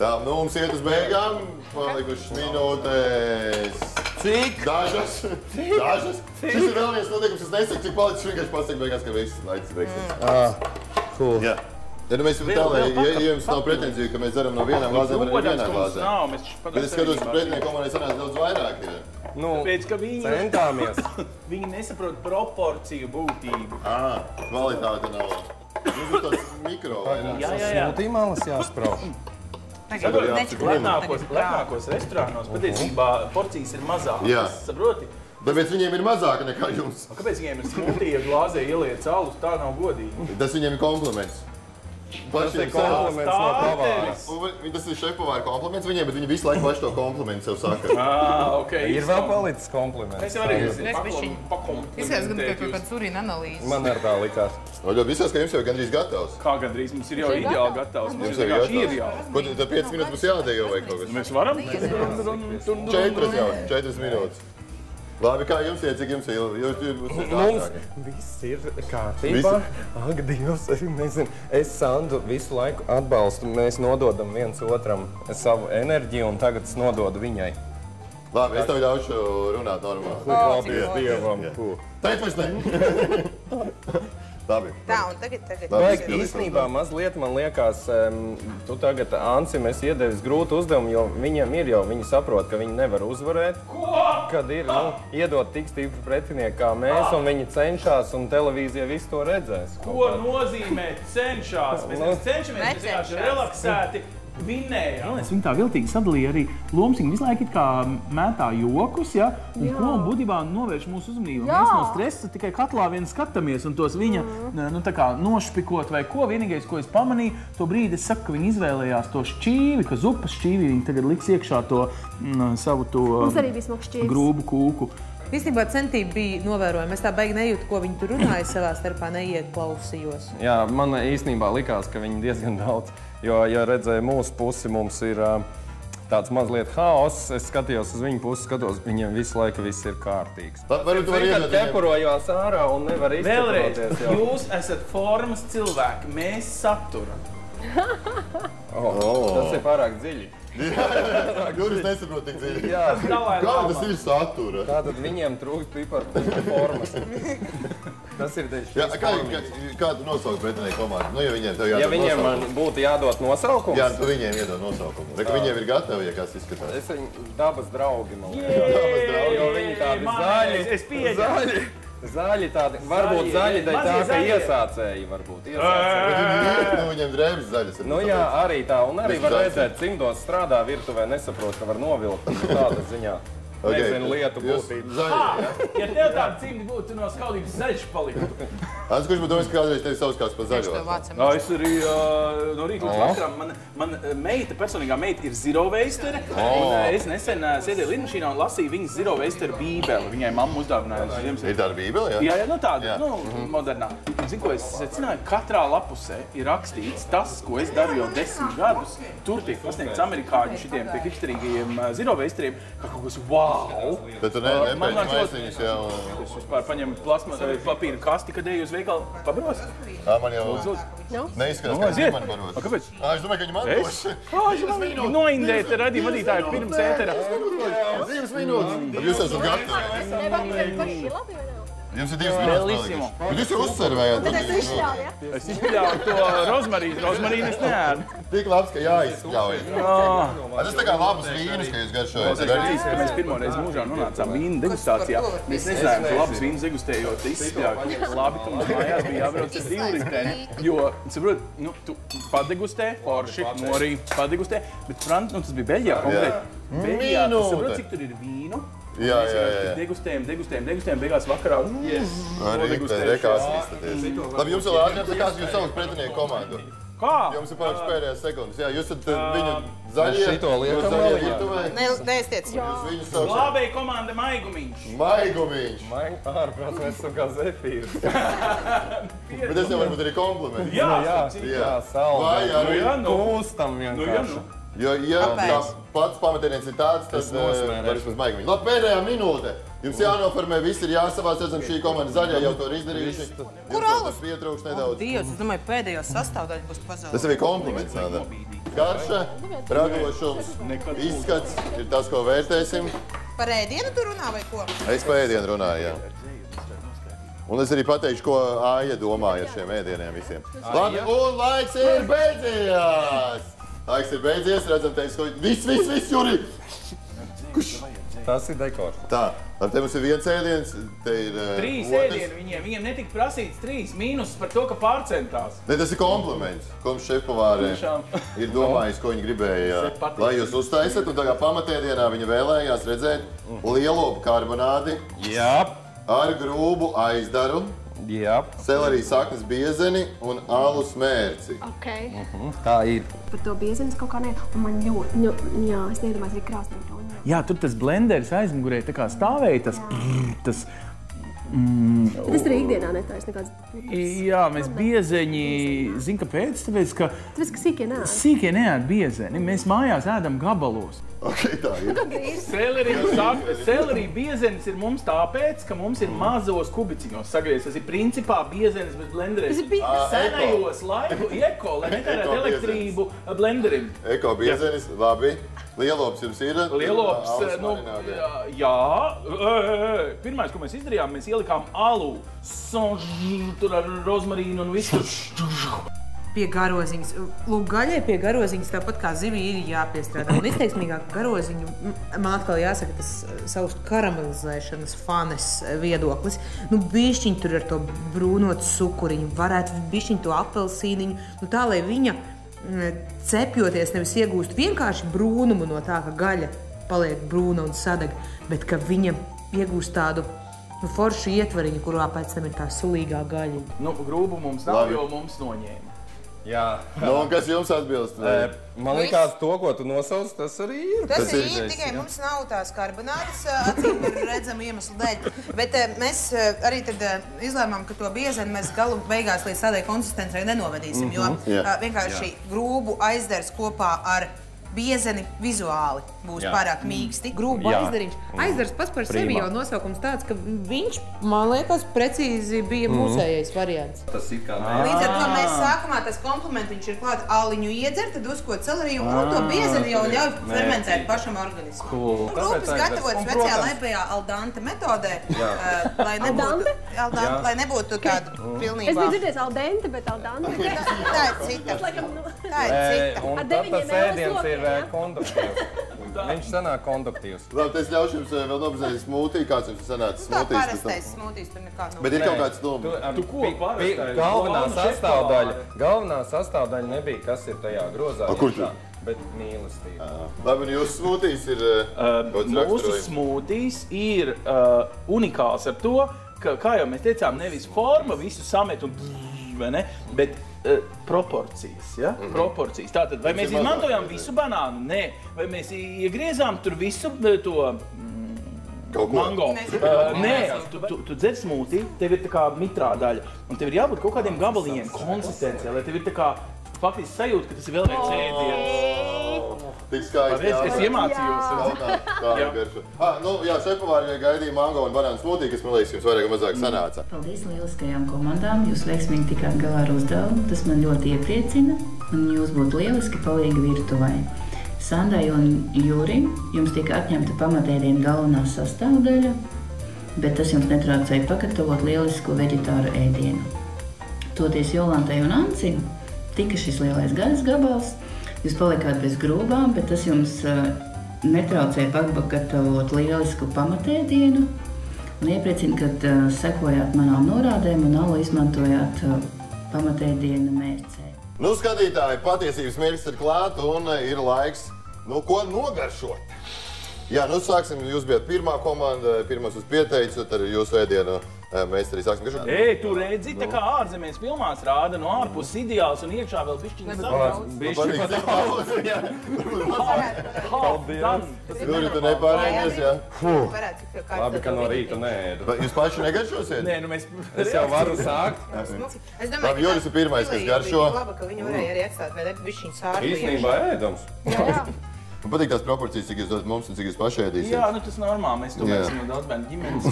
Tā, nu mums iet uz beigām, palikušas minūtes. Cik? Dažas. Šis ir vēl viens noteikums, es nesaku, cik palicis, vienkārši pasaku beigās, ka viss laiks beigsies. Cool. Jā. Ja nu mēs tālāk, ja jums nav pretenziju, ka mēs dzeram no vienām glāzēm ar vienā glāzē. Bet es skatos, ka pretinieku komandai sanāca daudz vairāk ir. Nu, Tāpēc, ka centāmies. Viņi nesaprot proporciju būtību. Kvalitāte nav. Mums ir tāds mikro vairāk. Jā. Smūtī malas jāsprauž. Lēnākos restorānos patiesībā porcijas ir mazākas, saproti? Tāpēc viņiem ir mazāka nekā jums. Kāpēc viņiem ir smūtija glāzē ieliec alus? Tā nav godīgi. Tas viņiem ir kompliments. Tas ir kompliments no pavāra. Tas ir šefpavāra kompliments viņiem, bet viņi visu laiku paši to komplimentu sev saka. Ir vēl palicis kompliments. Es jau arī Izskatās, ka kaut kāda surīna analīze. Man ar tā likās. Ļoti visās, ka jums jau gandrīz gatavs. Kā gandrīz? Mums ir jau ideāli gatavs. Mums Jums jau ir jau. Ko tad 5 minūtes būs jādejo vai kaut kas? Mēs varam? 4 minūtes. Labi, kā jums iet, cik jums ir? Mums viss ir kārtībā. Ak, Dievs, es nezinu. Es Sandu visu laiku atbalstu. Mēs nododam viens otram savu enerģiju un tagad es nododu viņai. Labi, es tev ļaušu runāt normāli. Paldies Dievam. Teikt vairs ne. Labi. Tā, un tagad. Vajag īstenībā mazliet, man liekas, tu tagad Ancim esi iedevis grūtu uzdevumu, jo viņam ir jau, viņi saprot, ka viņi nevar uzvarēt. Kad ir, iedot tik stipru pretinieku kā mēs, un viņi cenšas, un televīzija visu to redzēs. Ko nozīmē cenšas? Mēs cenšamies, mēs vienkārši relaksēti. Vinnējām. Viņi tā viltīgi sadalīja arī lomas. Viņi visu laiku mētā jokus, un ko būtībā novērš mūsu uzmanību. Mēs no stresa tikai katlā vien skatāmies un tos viņa nošpikot vai ko. Vienīgais, ko es pamanīju, to brīdi es saku, ka viņi izvēlējās to šķīvi, ka zupas šķīvi viņi tagad liks iekšā to savu to grūbu kūku. Īstenībā centība bija novērojama. Es tā baigi nejūtu, ko viņi tur runāja savā starpā, neieklausījos. Jā, man īstenībā likās, ka viņi diezgan daudz. Jo, ja redzēju mūsu pusi, mums ir tāds mazliet haoss. Es skatījos uz viņu pusi, skatos, viņiem visu laiku viss ir kārtīgs. Kad ķepurojās ārā un nevar izķepuroties. Vēlreiz, jūs esat formas cilvēki, mēs saturam. Tas ir pārāk dziļi. Jūs nesaprot tik dziļi. Kā tas ir satura? Tātad viņiem trūkst piparpunktu formas. Tas ir Kādu nosaukt pretinieku komandu? Ja viņiem man būtu jādod nosaukums? Jā, tu viņiem iedod nosaukumu. Viņiem ir gatavi, ja kas izskatās. Es viņu dabas draugi, man liekas. Jo viņi tādi zaļi. Es pieņemu. Zaļi tādi, varbūt zaļi, tā ka iesācēji varbūt. Viņiem drēbes zaļas ir. Nu jā, arī tā. Un arī var redzēt, cimdos strādā virtuvē, nesaprot, ka var novilkt tāda ziņā. Nezinu lietu būtību. Ja tev tāda cimdi būtu, tu no skaudības zaļš paliktu. Ants, kurš būtu domājis, ka kādreiz tevi sauskās par zaļo? Es arī no rīta līdz vakaram. Man meita, personīgā meita, ir zero waistere. Es nesen sēdēju lidmašīnā un lasīju viņas zero waistere bībeli. Viņai mamma uzdāvināja. Ir tāda bībele, jā? Jā, tāda, modernā. Zinu, ko es secināju, katrā lapusē ir rakstīts tas, ko es daru jau 10 gadus. Tur tiek pasniegts amerikāņu šitiem tiek hipsterīgajiem zero waisteriem, kā kaut kas wow. Bet tu nepēļ maisiņus jau... Es vispār paņemu plasmas papīra kasti, kad eju uz veikalu pabros. Man jau neizskatās, ka viņi man baros. Kāpēc? Es domāju, ka viņi man dos. Noindēt radīju vadītāju pirms ētera. 2 minūtes. Jūs esat gatavi. Jums ir 2 minūtes palikušas. Bet jūs jau uzservējāt. Bet es izšķāvu, ja? Es izšķāvu to rozmarīnu. Rozmarīnu es neēdu. Tik labs, ka jāizspļauj. Tas tā kā labas vīnas, ka jūs garšojat. Es atzīstu, ka mēs pirmoreiz mūžā nonācām vīnu degustācijā. Mēs nezinājām, ka labas vīnas degustējot izspļauj. Labi, tu mums mājās bija jābrauc ar 2 litēni. Jo, saprot, tu padegustē, forši, norī, padegustē. Bet tas bija Beļģijā konkrēti. Beļģijā, tu saprot, cik tur ir vīnu. Jā. Degustējam, beigās vakarā. Arī rekās izstaties. Labi, jums vēl ātrāk, kāds jūs savus pretinieku komandu? Kā? Jums ir pārāks pēdējās sekundes. Jā, jūs esat viņu zaļie. Šito liekam vēl, jā. Neiztiec. Glābēja komanda Maigumiņš. Maigumiņš. Ārprāt, mēs esam kā zefīrs. Bet tas jau varbūt arī kompliments. Jā, salda. Kūstam vienkārši. Jo, ja pats pamatienieks ir tāds, tad var vismaz Maigumiņš. Labi, pēdējā minūte. Jums jānoformē, viss ir jāsavāc, redzam, šī komanda zaļā jau to ir izdarījuši. Kur alus? Pietrūks nedaudz. Dievs, es domāju, pēdējos sastāvdaļas būs pazaudēts. Tas arī kompliments nādā. Garša, radošums, izskats ir tas, ko vērtēsim. Par ēdienu tu runā vai ko? Es par ēdienu runāju, jā. Un es arī pateikšu, ko Aija domāja ar šiem ēdieniem visiem. Labi, un laiks ir beidzies! Laiks ir beidzies, redzam, teiks, ko... Viss, Juri! Kuš! Tas ir dekors. Tā, ar te mums ir viens ēdiens, te ir 3 ēdieni viņiem netika prasīts 3 mīnus par to, ka pārcentās. Ne, tas ir kompliments, ko mums šefpavārē ir domājis, ko viņi gribēja, lai jūs uztaisat. Un tagad pamatēdienā viņa vēlējās redzēt lielopu karbonādi ar grūbu aizdaru, selerijas saknes biezeni un alus mērci. Tā ir. Par to biezenes kaut kā ne, un man ļoti, jā, es nedomāju, arī krāsnīgi to. Jā, tur tas blenderis aizmugurē tā kā stāvēja, tas Bet es arī ikdienā netāju nekāds. Jā, mēs biezeņi, zin kāpēc? Tāpēc, ka sīkie neēd. Sīkie neēd biezeni. Mēs mājās ēdam gabalos. Ok, tā ir. Selerija biezenis ir mums tāpēc, ka mums ir mazos kubiciņos sagriezts. Tas ir principā biezenis bez blenderiem. Senajos laiku eko, lai netērētu elektrību blenderim. Eko biezenis, labi. Lielops jums ir? Lielops, jā. Pirmais, ko mēs izdarījām, mēs ielikām alu, tur ar rozmarīnu un visu. Pie garoziņas. Lūk, gaļai pie garoziņas tāpat kā zivī ir jāpiestrādā. Un izteiksmīgāk garoziņu, man atkal jāsaka, tas savs karamelizēšanas fanes viedoklis. Nu, bišķiņ tur ar to brūnotu cukuriņu, varētu bišķiņ to apelsīniņu, nu tā, lai viņa cepjoties nevis iegūst vienkārši brūnumu no tā, ka gaļa paliek brūna un sadeg, bet ka viņa iegūst tādu foršu ietvariņu, kurā pēc tam ir tā sulīgā gaļa. Nu, grūbu mums nav, jo mums noņēma. Jā. Nu, kas jums atbilst? Man likās to, ko tu nosauc, tas arī ir. Tas ir, tikai mums nav tās karbonādes, acīm redzama iemeslu dēļ. Bet mēs arī tad izlēmām, ka to biezeni mēs galu beigās līdz tādai konsistencei nenovedīsim, jo vienkārši grūbu aizdars kopā ar biezeni vizuāli būs pārāk mīksti. Grūbu aizdariņš. Aizdars pats par sevi jau nosaukums tāds, ka viņš, man liekas, precīzi bija mūsējais variants. Tas ir kā nē. Līdz ar to mēs sākumā tas komplimentiņš ir klāt aliņu iedzer, tad uzkot celeriju un to biezeni jau ļauj fermentēt pašam organismam. Grupas gatavot speciāli EPA al dente metodē, lai nebūtu tādu pilnībā. Es biju dzirdējis al dente, bet al dente. Tā ir cita. Tā ir cita. Un tas ēdiens ir konduktīvs. Viņš sanāk konduktīvs. Labi, es ļaušu jums vēl nobazēt smūtī. Kāds jums sanāca smūtīs? Tā parastais smūtīs, tur nekā nav. Bet ir kaut kāds nomu. Tu ko parastais? Galvenā sastāvdaļa nebija, kas ir tajā grozā. Kur tu? Bet mīlestība. Labi, un jūsu smūtīs ir Mūsu smūtīs ir unikāls ar to, ka, kā jau mēs teicām, nevis forma visu samet un vai ne, bet proporcijas, ja? Proporcijas. Tātad, vai mēs izmantojām visu banānu? Nē. Vai mēs iegriezām tur visu to mango? Nē. Tu dzer smūtī, tev ir tā kā mitrā daļa. Un tev ir jābūt kaut kādiem gabaliņiem, konsistencijā, lai tev ir tā kā faktiski sajūta, ka tas ir vēl viens ēdiens. Tik skaisti. Es iemācījos. Tā ir garša. Jā, šefpavāri gaidīja mango un banānu smūtī, kas, man liekas, jums vairāk un mazāk sanāca. Paldies lieliskajām komandām. Jūs veiksmīgi tikāt galā ar uzdevumu. Tas man ļoti iepriecina. Un jūs būtu lieliski palīgi virtuvai. Sandai un Jūrim jums tika atņemta pamatēdiena galvenā sastāvdaļa, bet tas jums netraucēja pagatavot lielisku veģetāru ēdienu. Toties Jolantai un Ancim tika šis lielais gaļas gabals. Jūs palikāt bez grūbām, bet tas jums netraucēja pagatavot lielisku pamatēdienu. Un iepriecina, kad sekojāt manām norādēm un alu izmantojāt pamatēdiena mērcē. Nu, skatītāji, patiesības mirklis ir klāt un ir laiks, ko nogaršot. Jā, sāksim, jūs bijat pirmā komanda, pirmās uz pieteicu, tad jūsu ēdienu mēs arī sāksim garšot. Tu redzi, tā kā ārzemēs filmās rāda no ārpus ideāls un iekšā vēl bišķiņas Jūri, tu nepārējies, jā? Labi, ka no rīta neēdu. Jūs paši negaršosiet? Nē, mēs... Es jau varu sākt. Labi, Jūris ir pirmais, kas garšo. Labi, ka viņi varēja arī atstāt, vai ne, bišķiņ sārdu. Īstenībā ēdams. Man patīk tās proporcijas, cik jūs dod mums un cik jūs paši ēdīsiet. Jā, tas normāli, mēs to mēsim no daudz bērnu ģimenes.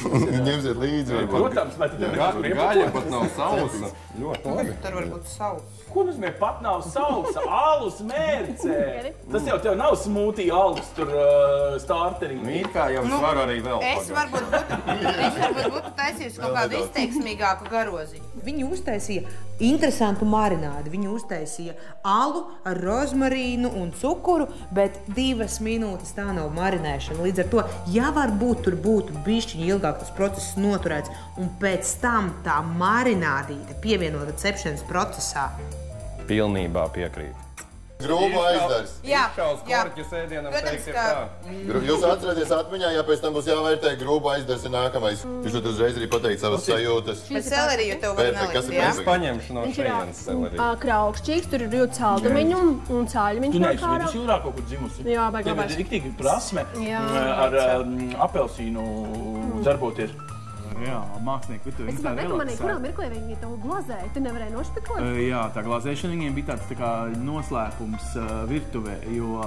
Ņemsiet līdzi. Protams, vai tu gaļa pat nav sausa. Ļoti labi. Tur var būt sausa. Ko nozīmē pat nav sausa? Alus mērcē. Tas jau tev nav smūtī alus tur starterī. Ir kā jau es varu arī vēl pagāt. Es varbūt būtu taisījusi kaut kādu izteiksmīgāku garoziņu. Viņi uztaisīja interesantu marinādi. Viņi uztaisīja alu ar rozmarīnu un cukuru, bet 2 minūtes tā nav marinēšana. Līdz ar to, ja varbūt tur būtu bišķiņi ilgāk tas process noturēts, un pēc tam tā marinādīte pievienota cepšanas procesā. Pilnībā piekrīt. Grubu aizdars. Korķus ēdienam teikt ir tā. Jūs atcerieties atmiņā, ja pēc tam būs jāvērtē grubu aizdars ir nākamais. Jūs varat uzreiz arī pateikt savas sajūtas. Bet seleriju tev var Perfekt, kas nelikt, ir jā? Es paņemšu no šejienes seleriju. Kraukšķīgs, tur ir ļoti saldumiņu un cāļumiņš Tu no neesi kāra. vidusjūrā kaut kur dzimusi. Jā, vajag Tev ir labāk. riktīgi prasme Jā. ar apelsīnu darboties. Jā, mākslinieki, bet Es viņi tā gribēju, manī, kurā relaksē. mirklī viņi to glazēja? Tu nevarēji nošpekot? Jā, tā glazēšana viņiem bija tāds tā kā noslēpums virtuvē, jo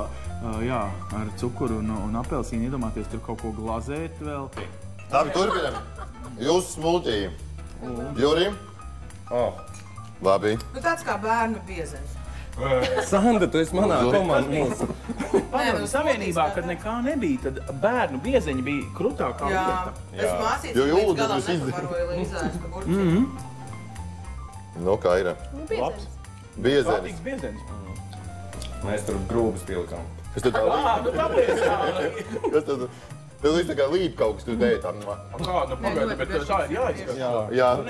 jā, ar cukuru un apelsīnu iedomāties tur kaut ko glazēt vēl. Labi, turpinam. Jūsu smūtī. Jurim? Labi. Nu, tāds kā bērnu biezens. Sanda, tu esi manā komandā. Padomju Savienībā, kad nekā nebija, tad bērnu biezeņi bija krutākā lieta. Es mācīju, Jo ka līdz ūdeni galam jūs izdarījāt. nepabaroju, lai izēstu burciņu. Nu, kā ir? Nu, biezens. Biezenis. Patīks biezens. Mēs tur grūbas pilkām. Kas tad tā līp? Nu tāpēc tā. Kas tad? Tev līdz tā kā līp kaut kas tur dēļ tā. Kā, nu pagaidi, bet tā ir jāizskatās. Jā,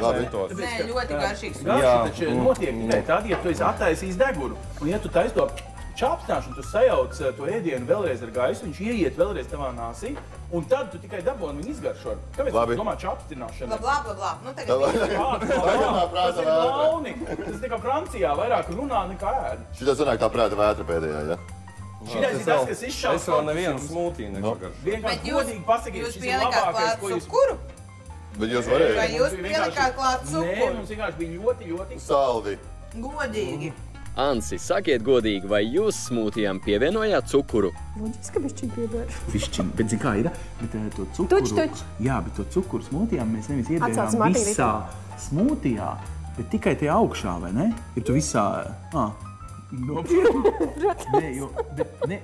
labi. Nē, ļoti garšīgs. Garši taču notiek tikai tad, ja tu esi attaisījis degunu. Un ja tu taisi to čāpstināšanu, tu sajauc to ēdienu vēlreiz ar gaisu, viņš ieiet vēlreiz tavā nāsī, un tad tu tikai dabūni viņu izgaršo. Kāpēc Labi. tu domā čāpstināšanu? Blā. Nu, tagad prāta Tas ir vētra. launi. Tas tā kā Francijā vairāk runā nekā ēd. Šitā sanāk tā prāta vētra pēdējā, ja? Šitais ir tas, kas izšauj. Es vēl nevienu smūtī nesagaršu. Vienkārši Bet godīgi pasakiet, jūs šis ir pielikāt labākais, klāt ko jūs... cukuru? Bet jūs Vai varējāt jūs pielikāt klāt Nē, cukuru? mums vienkārši bija ļoti... saldi. Godīgi. Ansi, sakiet godīgi, vai jūs smūtijām pievienojāt cukuru? Loģiski, ka bišķiņ piedod. Višķiņ, bet zin kā ir, bet to cukuru... Tuč. Jā, bet to cukuru smūtijām mēs nevis Atsāc iedējām Martīnu visā smūtijā, bet tikai tie augšā, vai ne? Ir tu visā...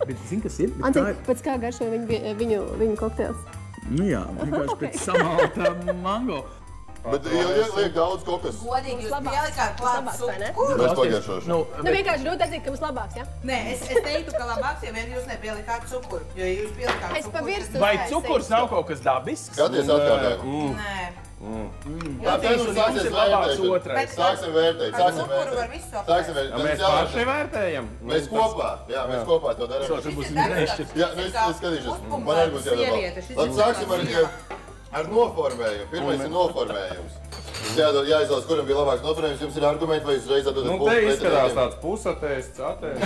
Bet zin, kas ir? Bet Anci, tā ir- pēc kā garšoja viņu kokteils? Nu jā, vienkārši pēc samalta mango. Bet liek daudz kokas. Godīgi, jūs Labāks. pielikāt klāt Labāks, vai ne? cukuru? Es pagaršošu. Nu, Nu, vienkārši ļoti atzīt, ka mums labāks, jā? Nē, es teiktu, ka labāks, ja vien jūs nepielikāt cukuru. Jo, ja jūs pielikāt Es pa cukuru, virsmu. tad- vai cukurs nav kaut kas dabisks? Skaties atkārtā. Nē. Tā te nu sāksies ir labāks vērtēt. otrais. Sāksim vērtēt. Ar Sāksim cukuru var vērtēt. visu Sāksim apēst. vērtēt. Mēs paši vērtējam. Mēs kopā. Jā, mēs kopā to darām. Tur būs Šis ir neizšķirt. Jā, nu es skatīšos. Uzpumpēta Man arī būs sieviete, šis jādabā. ir Sāksim uzpumpēta ar noformējumu. Pirmais ir noformējums. Jāizlās, kuram bija labāks noformējums. Jums ir argumenti, vai jūs reiz atdodat Nu, te izskatās tāds pusatēsts, atēsts.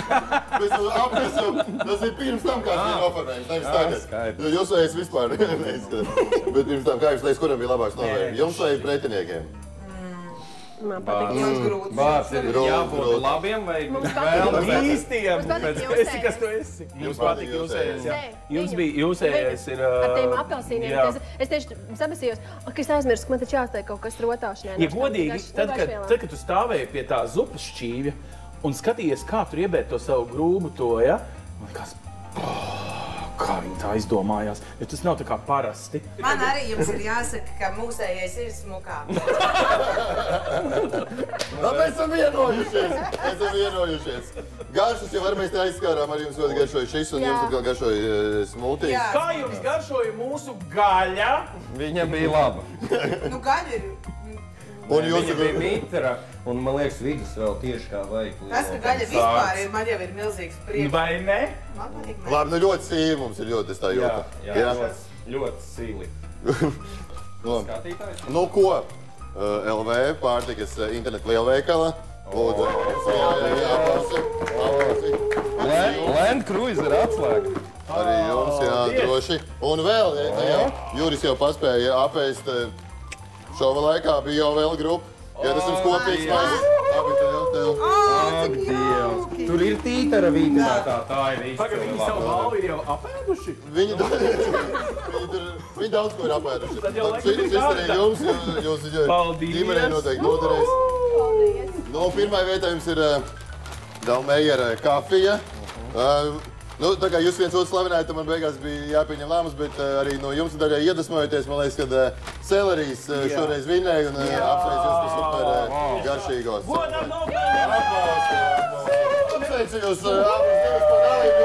Mēs to apnesam. Tas ir pirms tam, kāds bija noformējums. Nevis tagad. skaidrs. Jo jūs vajag vispār neizskatāt. Bet pirms tam, kā jūs teicat, kuram bija labāks noformējums? Jums vai pretiniekiem? Man patīk. Ļoti grūti. Bārs ir Grūti, jābūt grūti. labiem vai Mums vēl patīk. Īstiem! Mums patīk Pēc jūsējais. esi, kas tu esi. Jums patīk jūsējais, jā. Nē, Jums viņam. bija jūsējais ir... Ar tiem apelsīniem. jā. Es tieši sabasījos, ka es aizmirsu, ka man taču jāstāja kaut kas rotāšanai. Ja godīgi, tad, kad tu stāvēji pie tā zupas šķīvja un skatījies, kā tur iebēt to savu grūbu to, ja? Man likās, kā viņi tā izdomājās, jo tas nav tā kā parasti. Man arī jums ir jāsaka, ka mūsējais ir smukā. Mēs esam vienojušies. Garšas jau var mēs te aizskārām, arī jums ļoti garšoja šis un jums atkal garšoja smūtī. Jā. Kā jums garšoja mūsu gaļa? Viņa bija laba. Nu, gaļa ir. Un jūs Viņa bija mitra, un man liekas, vidus vēl tieši kā vajag. Tas, ka gaļa vispār ir, man jau ir milzīgs prieks. Vai ne? Man patīk, ne? Labi, nu ļoti sīvi mums ir ļoti, es tā jūtu. Ļoti sīli. Nu, Skatītājs? Nu ko, LV pārtikas internetu lielveikala. Lūdzu, aplausi. Land Cruiser atslēga. Arī jums, jā, droši. Un vēl, jā, Juris jau paspēja apēst šova laikā, bija jau vēl grupa. Jā, tas jums kopīgs maizes. Labi, tev. Ak, Dievs. Tur ir tītara vītinātā, tā ir Tagad viņi savu izcila. balvu ir jau apēduši. Viņi daudz ko ir apēduši. Tad jau laikam Šis ir ir arī kārtā. jums, jūs Paldies. ģimenei noteikti noderēs. Paldies. Nu, pirmā vietā jums ir Dalmējera kafija. Nu, tā kā jūs viens otru slavinājat, man beigās bija jāpieņem lēmums, bet arī no jums daļai iedvesmojoties, man liekas, ka Celerijs šoreiz vinēja un apsveic jūs par super garšīgos. Apsveicu jūs divus par dalību,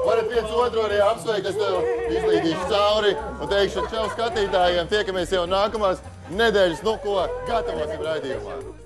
varat viens otru arī apsveikt, es tev izlīdīšu cauri un teikšu čau skatītājiem, tiekamies jau nākamās nedēļas, nu ko, gatavosim raidījumā.